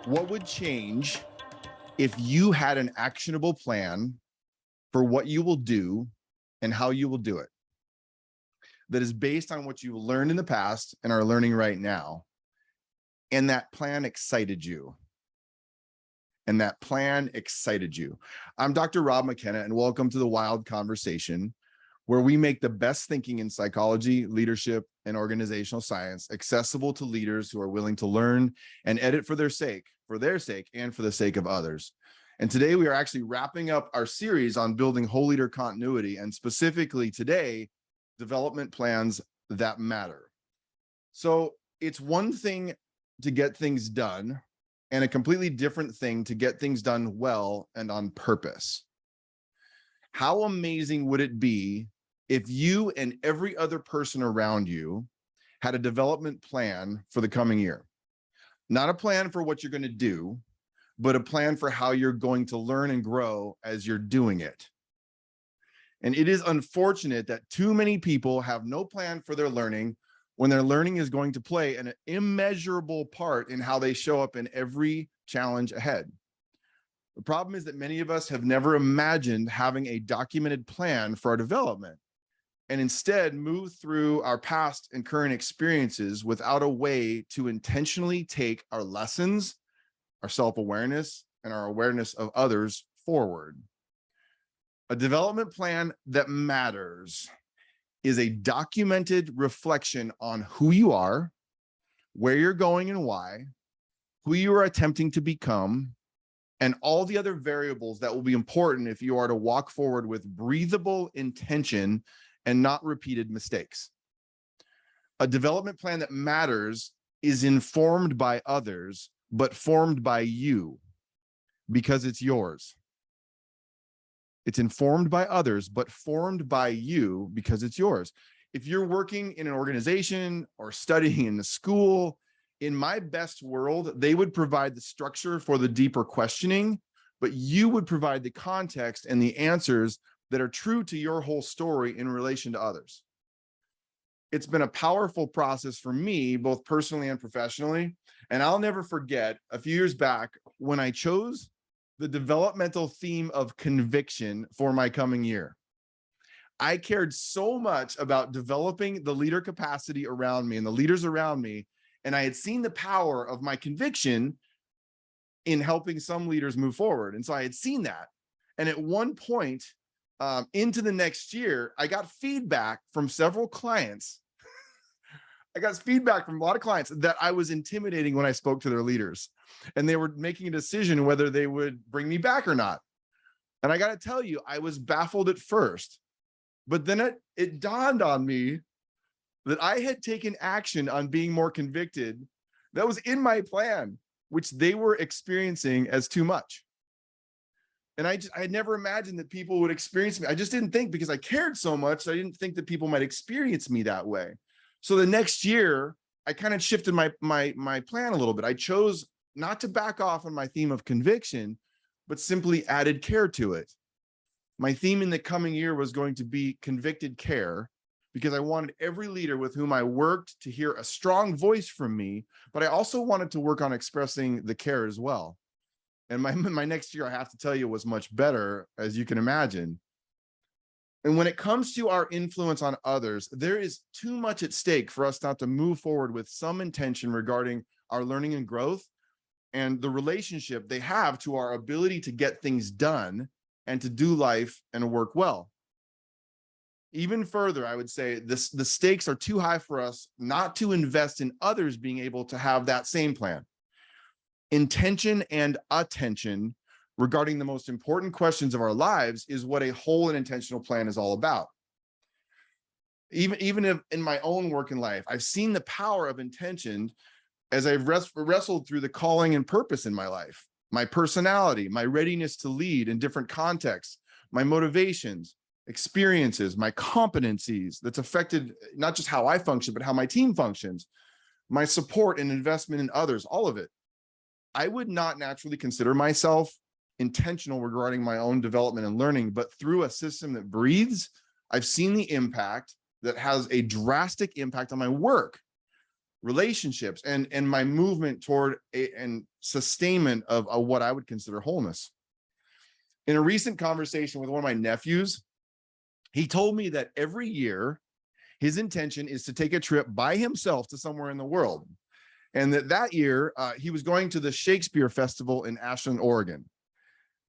What would change if you had an actionable plan for what you will do and how you will do it that is based on what you learned in the past and are learning right now, and that plan excited you? I'm Dr. Rob McKenna, and welcome to the Wild Conversation, where we make the best thinking in psychology, leadership, and organizational science accessible to leaders who are willing to learn and edit for their sake, and for the sake of others. And today we are actually wrapping up our series on building whole leader continuity, and specifically today, development plans that matter. So it's one thing to get things done and a completely different thing to get things done well and on purpose. How amazing would it be if you and every other person around you had a development plan for the coming year? Not a plan for what you're going to do, but a plan for how you're going to learn and grow as you're doing it. And it is unfortunate that too many people have no plan for their learning when their learning is going to play an immeasurable part in how they show up in every challenge ahead. The problem is that many of us have never imagined having a documented plan for our development, and instead move through our past and current experiences without a way to intentionally take our lessons, our self-awareness, and our awareness of others forward. A development plan that matters is a documented reflection on who you are, where you're going and why, who you are attempting to become, and all the other variables that will be important if you are to walk forward with breathable intention and not repeated mistakes. A development plan that matters is informed by others, but formed by you because it's yours. It's informed by others, but formed by you because it's yours. If you're working in an organization or studying in the school, in my best world, they would provide the structure for the deeper questioning, but you would provide the context and the answers that are true to your whole story in relation to others. It's been a powerful process for me, both personally and professionally. And I'll never forget a few years back when I chose the developmental theme of conviction for my coming year. I cared so much about developing the leader capacity around me and the leaders around me. And I had seen the power of my conviction in helping some leaders move forward. And so I had seen that. And at one point into the next year, I got feedback from several clients. I got feedback from a lot of clients that I was intimidating when I spoke to their leaders, and they were making a decision whether they would bring me back or not. And I got to tell you, I was baffled at first, but then it dawned on me that I had taken action on being more convicted. That was in my plan, which they were experiencing as too much. And I had never imagined that people would experience me. I just didn't think, because I cared so much, I didn't think that people might experience me that way. So the next year, I kind of shifted my plan a little bit. I chose not to back off on my theme of conviction, but simply added care to it. My theme in the coming year was going to be convicted care, because I wanted every leader with whom I worked to hear a strong voice from me, but I also wanted to work on expressing the care as well. And my next year, I have to tell you, was much better, as you can imagine. And when it comes to our influence on others, there is too much at stake for us not to move forward with some intention regarding our learning and growth and the relationship they have to our ability to get things done and to do life and work well. Even further, I would say the stakes are too high for us not to invest in others being able to have that same plan. Intention and attention regarding the most important questions of our lives is what a whole and intentional plan is all about. Even if in my own work in life, I've seen the power of intention as I've wrestled through the calling and purpose in my life, my personality, my readiness to lead in different contexts, my motivations, experiences, my competencies that's affected not just how I function, but how my team functions, my support and investment in others, all of it. I would not naturally consider myself intentional regarding my own development and learning, but through a system that breathes, I've seen the impact that has a drastic impact on my work. relationships, and my movement toward and sustainment of what I would consider wholeness. In a recent conversation with one of my nephews, he told me that every year his intention is to take a trip by himself to somewhere in the world. And that year he was going to the Shakespeare Festival in Ashland, Oregon.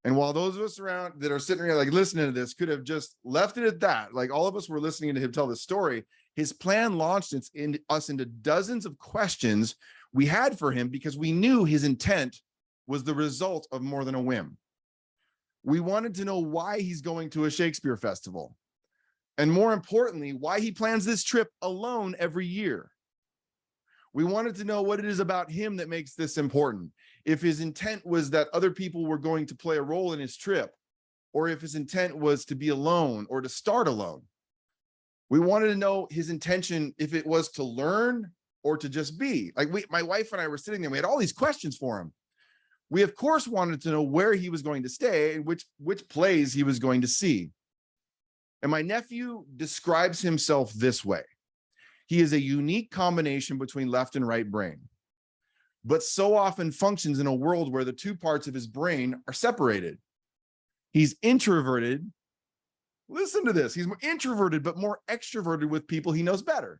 And while those of us around that are sitting here like listening to this could have just left it at that, like all of us were listening to him tell this story, his plan launched us into dozens of questions we had for him because we knew his intent was the result of more than a whim. We wanted to know why he's going to a Shakespeare Festival. And more importantly, why he plans this trip alone every year. We wanted to know what it is about him that makes this important. If his intent was that other people were going to play a role in his trip, or if his intent was to be alone or to start alone. We wanted to know his intention, if it was to learn or to just be. Like my wife and I were sitting there, we had all these questions for him. We of course wanted to know where he was going to stay and which plays he was going to see. And my nephew describes himself this way. He is a unique combination between left and right brain, but so often functions in a world where the two parts of his brain are separated. He's introverted. Listen to this. He's more introverted, but more extroverted with people he knows better.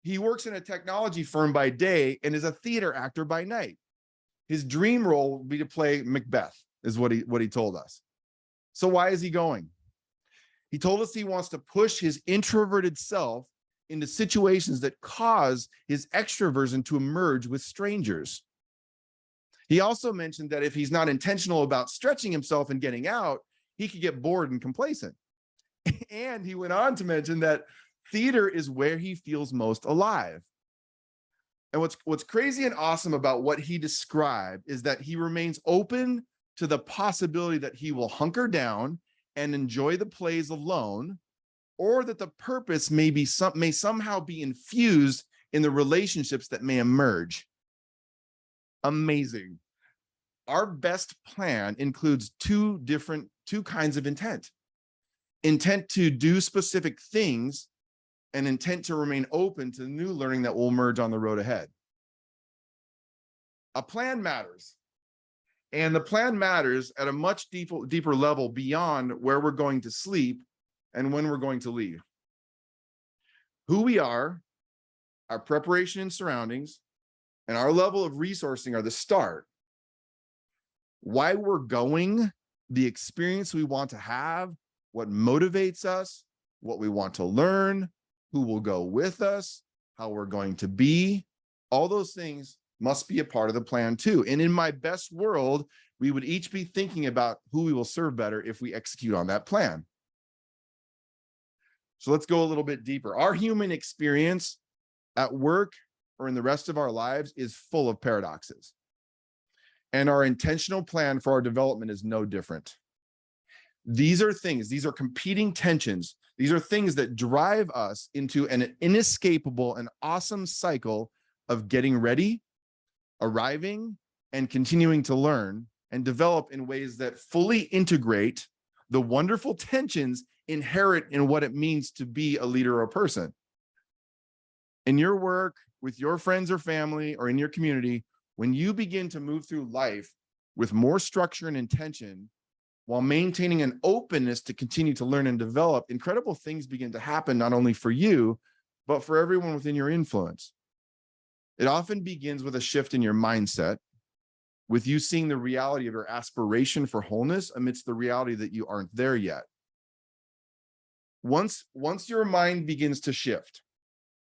He works in a technology firm by day and is a theater actor by night. His dream role would be to play Macbeth, is what he told us. So why is he going? He told us he wants to push his introverted self into situations that cause his extroversion to emerge with strangers. He also mentioned that if he's not intentional about stretching himself and getting out, he could get bored and complacent. And he went on to mention that theater is where he feels most alive. And what's crazy and awesome about what he described is that he remains open to the possibility that he will hunker down and enjoy the plays alone, or that the purpose may somehow be infused in the relationships that may emerge. Amazing. Our best plan includes two kinds of intent. Intent to do specific things and intent to remain open to new learning that will emerge on the road ahead. A plan matters. And the plan matters at a much deeper level beyond where we're going to sleep and when we're going to leave. Who we are, our preparation and surroundings, and our level of resourcing are the start. Why we're going, the experience we want to have, what motivates us, what we want to learn, who will go with us, how we're going to be, all those things must be a part of the plan too. And in my best world, we would each be thinking about who we will serve better if we execute on that plan. So let's go a little bit deeper. Our human experience at work or in the rest of our lives is full of paradoxes. And our intentional plan for our development is no different. These are competing tensions. These are things that drive us into an inescapable and awesome cycle of getting ready, arriving, and continuing to learn and develop in ways that fully integrate the wonderful tensions inherent in what it means to be a leader or a person. In your work, with your friends or family, or in your community, when you begin to move through life with more structure and intention, while maintaining an openness to continue to learn and develop, incredible things begin to happen, not only for you, but for everyone within your influence. It often begins with a shift in your mindset, with you seeing the reality of your aspiration for wholeness amidst the reality that you aren't there yet. Once your mind begins to shift,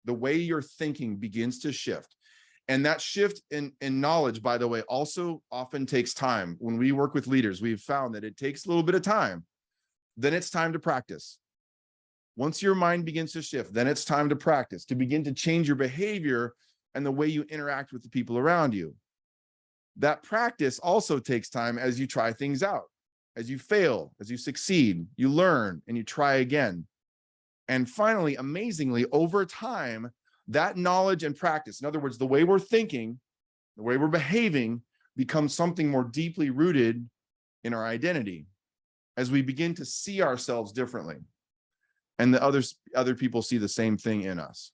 the way you're thinking begins to shift. And that shift in knowledge, by the way, also often takes time. When we work with leaders, we've found that it takes a little bit of time. Then it's time to practice. Once your mind begins to shift, then it's time to practice, to begin to change your behavior and the way you interact with the people around you. That practice also takes time as you try things out. As you fail, as you succeed, you learn and you try again. And finally, amazingly, over time, that knowledge and practice, in other words, the way we're thinking, the way we're behaving, becomes something more deeply rooted in our identity as we begin to see ourselves differently. And the other people see the same thing in us.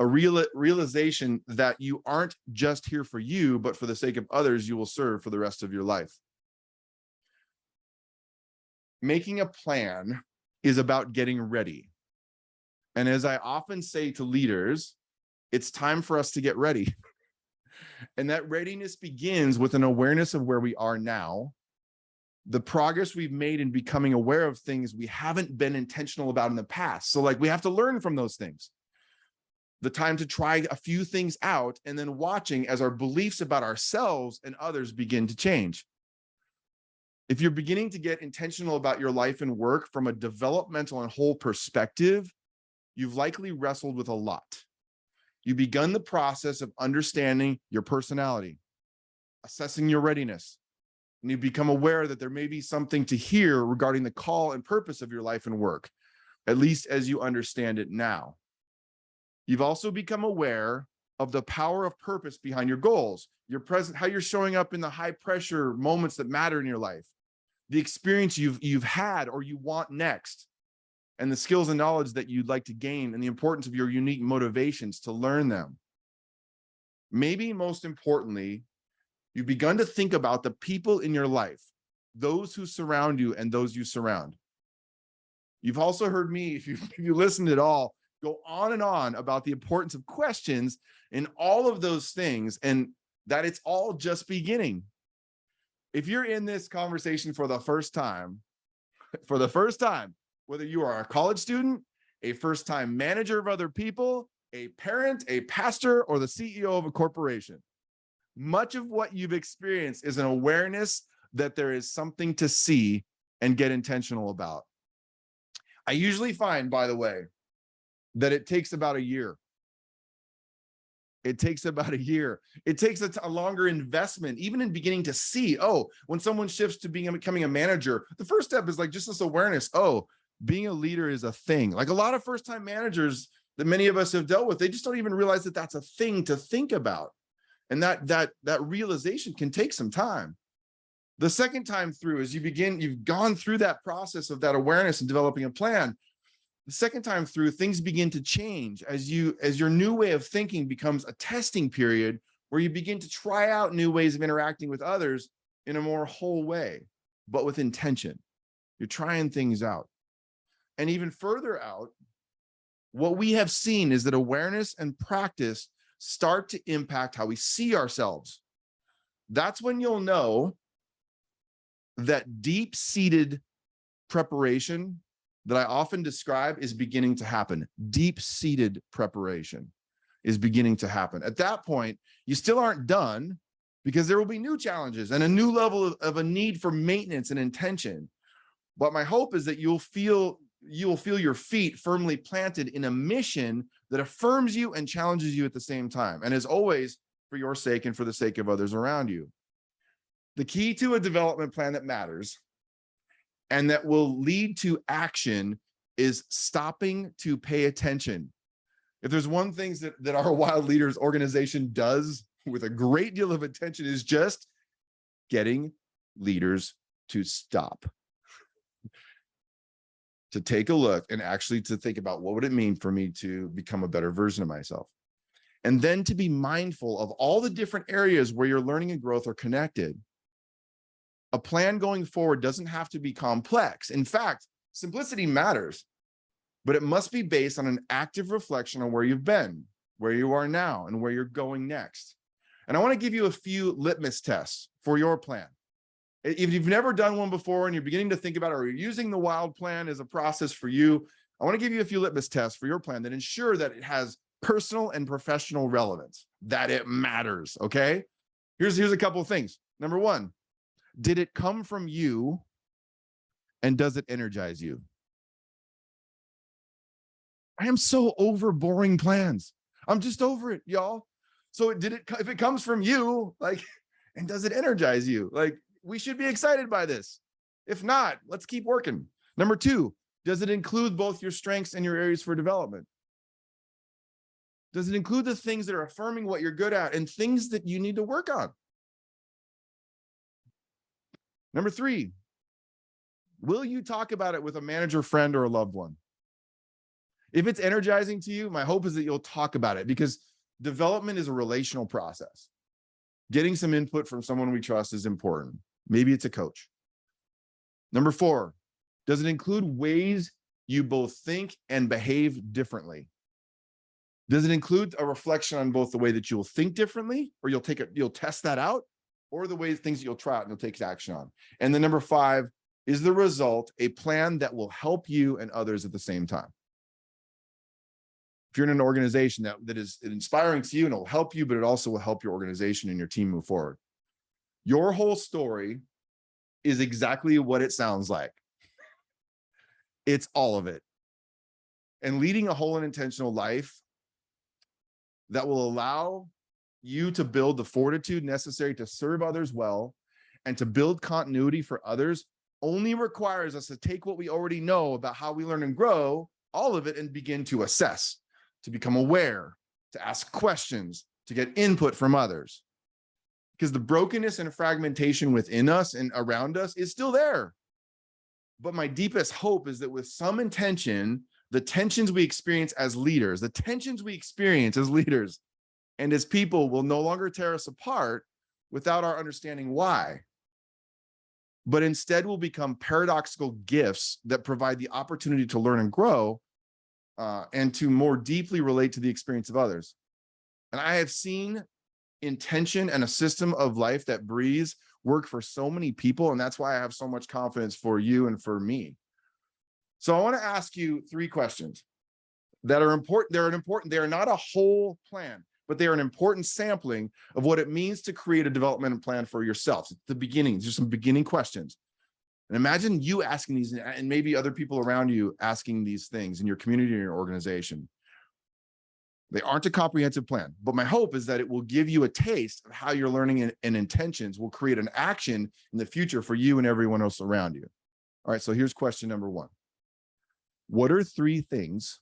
a realization that you aren't just here for you, but for the sake of others you will serve for the rest of your life. Making a plan is about getting ready. And as I often say to leaders, it's time for us to get ready. And that readiness begins with an awareness of where we are now, the progress we've made in becoming aware of things we haven't been intentional about in the past. So like we have to learn from those things. The time to try a few things out and then watching as our beliefs about ourselves and others begin to change. If you're beginning to get intentional about your life and work from a developmental and whole perspective, you've likely wrestled with a lot. You've begun the process of understanding your personality, assessing your readiness, and you've become aware that there may be something to hear regarding the call and purpose of your life and work, at least as you understand it now. You've also become aware of the power of purpose behind your goals, your present, how you're showing up in the high pressure moments that matter in your life, the experience you've had or you want next, and the skills and knowledge that you'd like to gain, and the importance of your unique motivations to learn them. Maybe most importantly, you've begun to think about the people in your life, those who surround you and those you surround. You've also heard me, if you listened at all, go on and on about the importance of questions in all of those things, and that it's all just beginning. If you're in this conversation for the first time, whether you are a college student, a first-time manager of other people, a parent, a pastor, or the CEO of a corporation, much of what you've experienced is an awareness that there is something to see and get intentional about. I usually find, by the way, that it takes about a year. It takes about a year. It takes a longer investment, even in beginning to see, oh, when someone shifts to becoming a manager, the first step is like just this awareness, oh, being a leader is a thing. Like a lot of first-time managers that many of us have dealt with, they just don't even realize that that's a thing to think about. And that realization can take some time. The second time through, as you've gone through that process of that awareness and developing a plan. The second time through, things begin to change as your new way of thinking becomes a testing period where you begin to try out new ways of interacting with others in a more whole way, but with intention. You're trying things out. And even further out, what we have seen is that awareness and practice start to impact how we see ourselves. That's when you'll know that deep-seated preparation that I often describe is beginning to happen. Deep-seated preparation is beginning to happen. At that point, you still aren't done because there will be new challenges and a new level of a need for maintenance and intention. But my hope is that you'll feel your feet firmly planted in a mission that affirms you and challenges you at the same time. And as always, for your sake and for the sake of others around you. The key to a development plan that matters and that will lead to action is stopping to pay attention. If there's one thing that our Wild Leaders organization does with a great deal of attention is just getting leaders to stop, to take a look and actually to think about what would it mean for me to become a better version of myself. And then to be mindful of all the different areas where your learning and growth are connected. A plan going forward doesn't have to be complex. In fact, simplicity matters, but it must be based on an active reflection on where you've been, where you are now, and where you're going next. And I want to give you a few litmus tests for your plan. If you've never done one before and you're beginning to think about it, or you're using the Wild Plan as a process for you, I want to give you a few litmus tests for your plan that ensure that it has personal and professional relevance, that it matters, okay? Here's a couple of things. Number one, did it come from you and does it energize you? I am so over boring plans. I'm just over it, y'all. So if it comes from you, like, and does it energize you? Like, we should be excited by this. If not, let's keep working. Number two, does it include both your strengths and your areas for development? Does it include the things that are affirming what you're good at and things that you need to work on? Number three, will you talk about it with a manager, friend, or a loved one? If it's energizing to you, my hope is that you'll talk about it, because development is a relational process. Getting some input from someone we trust is important. Maybe it's a coach. Number 4, does it include ways you both think and behave differently? Does it include a reflection on both the way that you'll think differently, or you'll test that out, or the ways things that you'll try out and you'll take action on? And then number 5, is the result a plan that will help you and others at the same time? If you're in an organization that is inspiring to you and it'll help you, but it also will help your organization and your team move forward. Your whole story is exactly what it sounds like. It's all of it. And leading a whole and intentional life that will allow you to build the fortitude necessary to serve others well and to build continuity for others only requires us to take what we already know about how we learn and grow, all of it, and begin to assess, to become aware, to ask questions, to get input from others. Because the brokenness and fragmentation within us and around us is still there. But my deepest hope is that with some intention, the tensions we experience as leaders and as people will no longer tear us apart without our understanding why, but instead will become paradoxical gifts that provide the opportunity to learn and grow, and to more deeply relate to the experience of others. And I have seen intention and a system of life that breathes work for so many people, and that's why I have so much confidence for you and for me. So I want to ask you 3 questions that are important. They are not a whole plan, but they are an important sampling of what it means to create a development plan for yourself. At the beginning, just some beginning questions. And imagine you asking these, and maybe other people around you asking these things in your community or your organization. They aren't a comprehensive plan, but my hope is that it will give you a taste of how your learning and intentions will create an action in the future for you and everyone else around you. All right, so here's question number 1. What are 3 things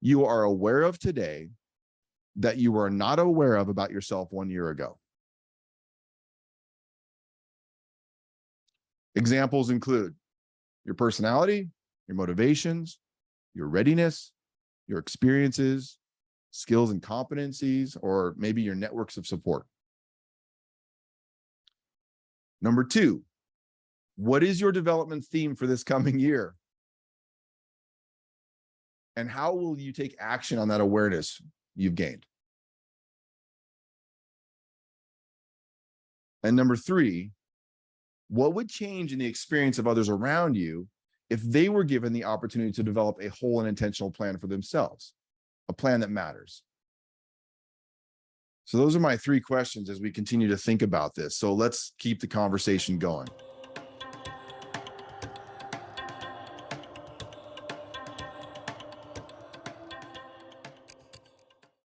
you are aware of today that you were not aware of about yourself 1 year ago? Examples include your personality, your motivations, your readiness, your experiences, skills and competencies, or maybe your networks of support. Number 2, what is your development theme for this coming year? And how will you take action on that awareness you've gained? And number 3, what would change in the experience of others around you if they were given the opportunity to develop a whole and intentional plan for themselves, a plan that matters? So those are my 3 questions as we continue to think about this. So let's keep the conversation going.